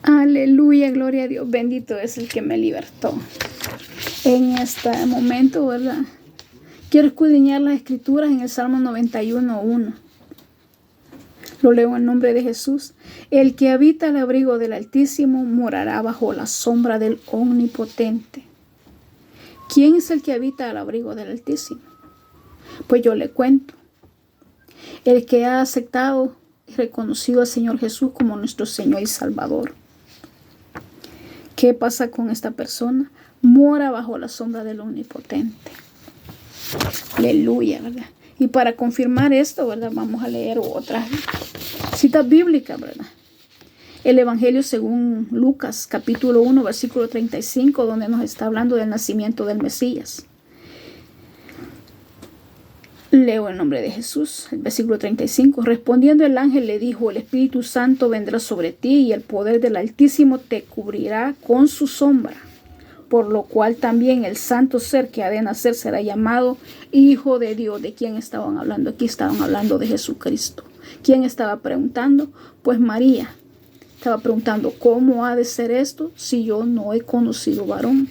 Aleluya, gloria a Dios. Bendito es el que me libertó. En este momento, ¿verdad? Quiero escudriñar las escrituras en el Salmo 91:1. Lo leo en el nombre de Jesús. El que habita el abrigo del Altísimo morará bajo la sombra del Omnipotente. ¿Quién es el que habita el abrigo del Altísimo? Pues yo le cuento. El que ha aceptado y reconocido al Señor Jesús como nuestro Señor y Salvador. ¿Qué pasa con esta persona? Mora bajo la sombra del Omnipotente. Aleluya, ¿verdad? Y para confirmar esto, ¿verdad? Vamos a leer otras citas bíblicas, ¿verdad? El Evangelio según Lucas, capítulo 1, versículo 35, donde nos está hablando del nacimiento del Mesías. Leo en nombre de Jesús, el versículo 35. Respondiendo el ángel le dijo, el Espíritu Santo vendrá sobre ti y el poder del Altísimo te cubrirá con su sombra. Por lo cual también el santo ser que ha de nacer será llamado Hijo de Dios. ¿De quién estaban hablando? Aquí estaban hablando de Jesucristo. ¿Quién estaba preguntando? Pues María. Estaba preguntando, ¿cómo ha de ser esto si yo no he conocido varón?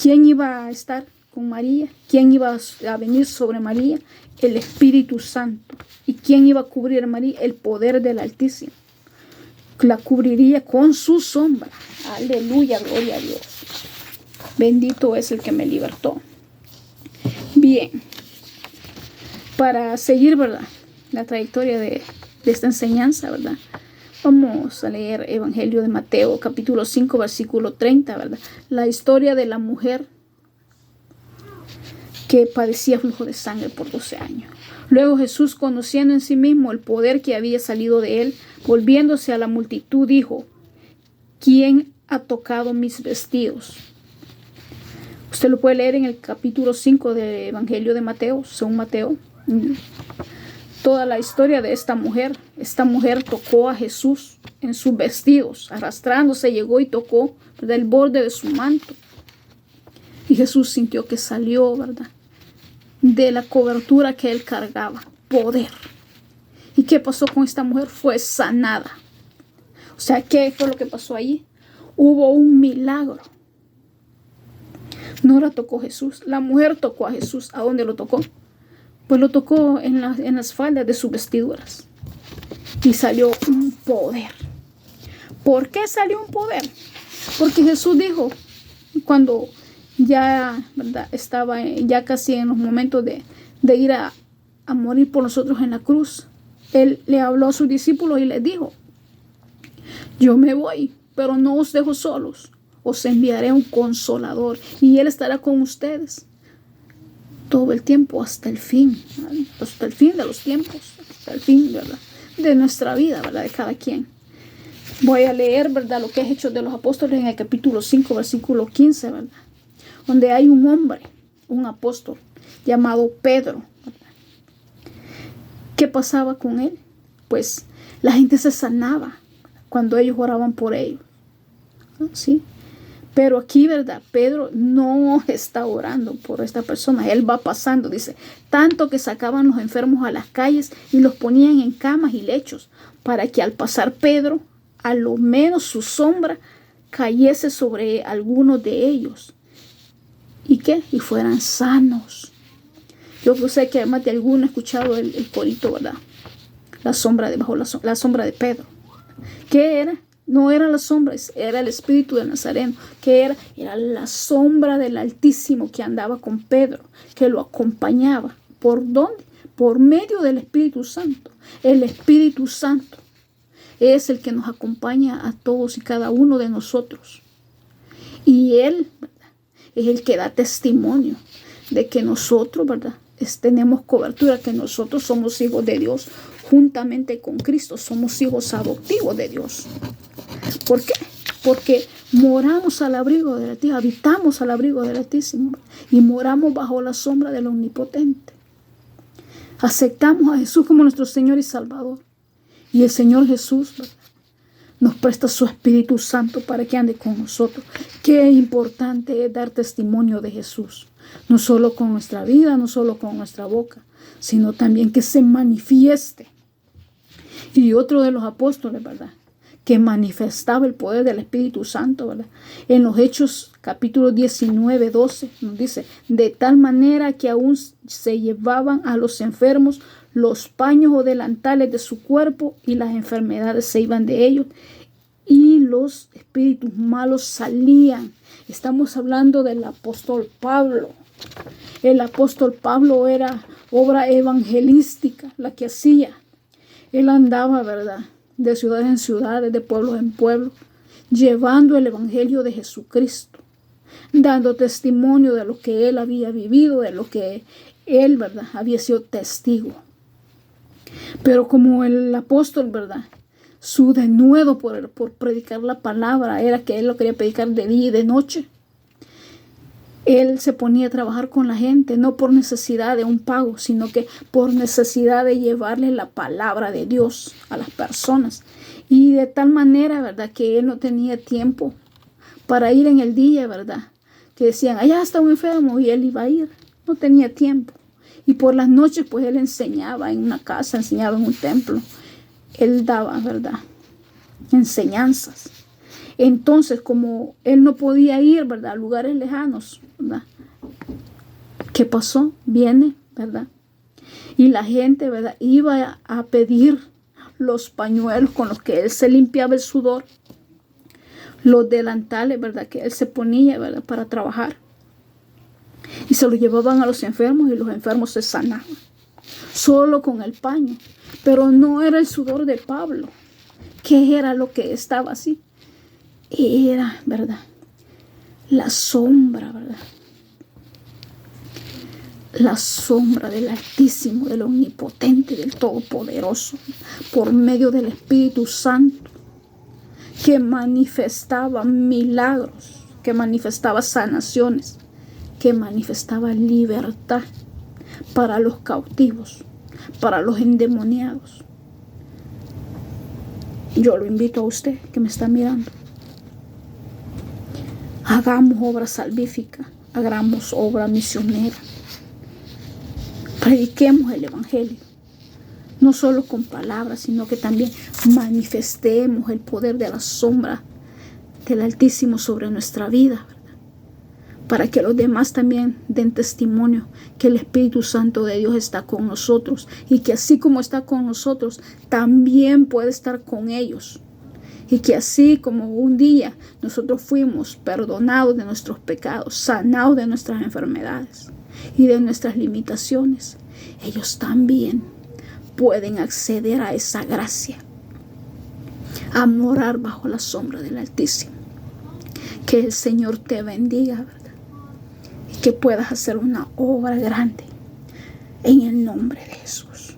¿Quién iba a estar con María? ¿Quién iba a venir sobre María? El Espíritu Santo. ¿Y quién iba a cubrir a María? El poder del Altísimo. La cubriría con su sombra. Aleluya, gloria a Dios. Bendito es el que me libertó. Bien. Para seguir, ¿verdad? La trayectoria de esta enseñanza, ¿verdad? Vamos a leer Evangelio de Mateo, capítulo 5, versículo 30, ¿verdad? La historia de la mujer que padecía flujo de sangre por 12 años. Luego Jesús, conociendo en sí mismo el poder que había salido de él, volviéndose a la multitud, dijo, ¿quién ha tocado mis vestidos? Usted lo puede leer en el capítulo 5 del Evangelio de Mateo, según Mateo. Toda la historia de esta mujer. Esta mujer tocó a Jesús en sus vestidos, arrastrándose, llegó y tocó, ¿verdad?, el borde de su manto. Y Jesús sintió que salió, ¿verdad?, de la cobertura que él cargaba, poder. ¿Y qué pasó con esta mujer? Fue sanada. O sea, ¿qué fue lo que pasó allí? Hubo un milagro. No la tocó Jesús. La mujer tocó a Jesús. ¿A dónde lo tocó? Pues lo tocó en las faldas de sus vestiduras. Y salió un poder. ¿Por qué salió un poder? Porque Jesús dijo, cuando ya, ¿verdad?, estaba ya casi en los momentos de ir a morir por nosotros en la cruz, él le habló a sus discípulos y les dijo, yo me voy, pero no os dejo solos, os enviaré un consolador y él estará con ustedes todo el tiempo hasta el fin, ¿verdad?, hasta el fin de los tiempos, hasta el fin, ¿verdad?, de nuestra vida, ¿verdad?, de cada quien. Voy a leer, ¿verdad?, lo que es Hechos de los Apóstoles en el capítulo 5, versículo 15, ¿verdad?, donde hay un hombre, un apóstol llamado Pedro, ¿verdad? ¿Qué pasaba con él? Pues la gente se sanaba cuando ellos oraban por ellos, ¿no? ¿Sí? Pero aquí, ¿verdad?, Pedro no está orando por esta persona. Él va pasando, dice, tanto que sacaban los enfermos a las calles y los ponían en camas y lechos, para que al pasar Pedro, a lo menos su sombra cayese sobre algunos de ellos. ¿Y qué? Y fueran sanos. Yo sé que además de alguno he escuchado el corito, ¿verdad? La sombra debajo, la sombra de Pedro. ¿Qué era? No era la sombra, era el Espíritu de Nazareno. ¿Qué era? Era la sombra del Altísimo que andaba con Pedro, que lo acompañaba. ¿Por dónde? Por medio del Espíritu Santo. El Espíritu Santo es el que nos acompaña a todos y cada uno de nosotros. Y Él, ¿verdad?, es el que da testimonio de que nosotros, ¿verdad?, tenemos cobertura, que nosotros somos hijos de Dios. Juntamente con Cristo somos hijos adoptivos de Dios. ¿Por qué? Porque moramos al abrigo del Altísimo, habitamos al abrigo del Altísimo y moramos bajo la sombra del Omnipotente. Aceptamos a Jesús como nuestro Señor y Salvador. Y el Señor Jesús, ¿verdad?, nos presta su Espíritu Santo para que ande con nosotros. Qué importante es dar testimonio de Jesús. No solo con nuestra vida, no solo con nuestra boca, sino también que se manifieste. Y otro de los apóstoles, ¿verdad?, que manifestaba el poder del Espíritu Santo, ¿verdad? En los Hechos capítulo 19, 12 nos dice, de tal manera que aún se llevaban a los enfermos los paños o delantales de su cuerpo y las enfermedades se iban de ellos y los espíritus malos salían. Estamos hablando del apóstol Pablo. El apóstol Pablo era obra evangelística la que hacía. Él andaba, ¿verdad?, de ciudades en ciudades, de pueblos en pueblos, llevando el evangelio de Jesucristo, dando testimonio de lo que él había vivido, de lo que él, ¿verdad?, había sido testigo. Pero como el apóstol, ¿verdad?, su denuedo por predicar la palabra era que él lo quería predicar de día y de noche, él se ponía a trabajar con la gente, no por necesidad de un pago, sino que por necesidad de llevarle la palabra de Dios a las personas. Y de tal manera, ¿verdad?, que él no tenía tiempo para ir en el día, ¿verdad?, que decían, allá está un enfermo, y él iba a ir. No tenía tiempo. Y por las noches, pues él enseñaba en una casa, enseñaba en un templo. Él daba, ¿verdad?, enseñanzas. Entonces, como él no podía ir, ¿verdad?, a lugares lejanos, ¿verdad?, ¿qué pasó? Viene, ¿verdad? Y la gente, ¿verdad?, iba a pedir los pañuelos con los que él se limpiaba el sudor, los delantales, ¿verdad?, que él se ponía, ¿verdad?, para trabajar. Y se los llevaban a los enfermos y los enfermos se sanaban solo con el paño. Pero no era el sudor de Pablo, que era lo que estaba así. Era, ¿verdad?, la sombra, ¿verdad?, la sombra del Altísimo, del Omnipotente, del Todopoderoso, por medio del Espíritu Santo, que manifestaba milagros, que manifestaba sanaciones, que manifestaba libertad para los cautivos, para los endemoniados. Yo lo invito a usted que me está mirando. Hagamos obra salvífica, hagamos obra misionera. Prediquemos el evangelio, no solo con palabras, sino que también manifestemos el poder de la sombra del Altísimo sobre nuestra vida, ¿verdad?, para que los demás también den testimonio que el Espíritu Santo de Dios está con nosotros y que así como está con nosotros, también puede estar con ellos. Y que así como un día nosotros fuimos perdonados de nuestros pecados, sanados de nuestras enfermedades y de nuestras limitaciones, ellos también pueden acceder a esa gracia, a morar bajo la sombra del Altísimo. Que el Señor te bendiga, ¿verdad?, y que puedas hacer una obra grande en el nombre de Jesús.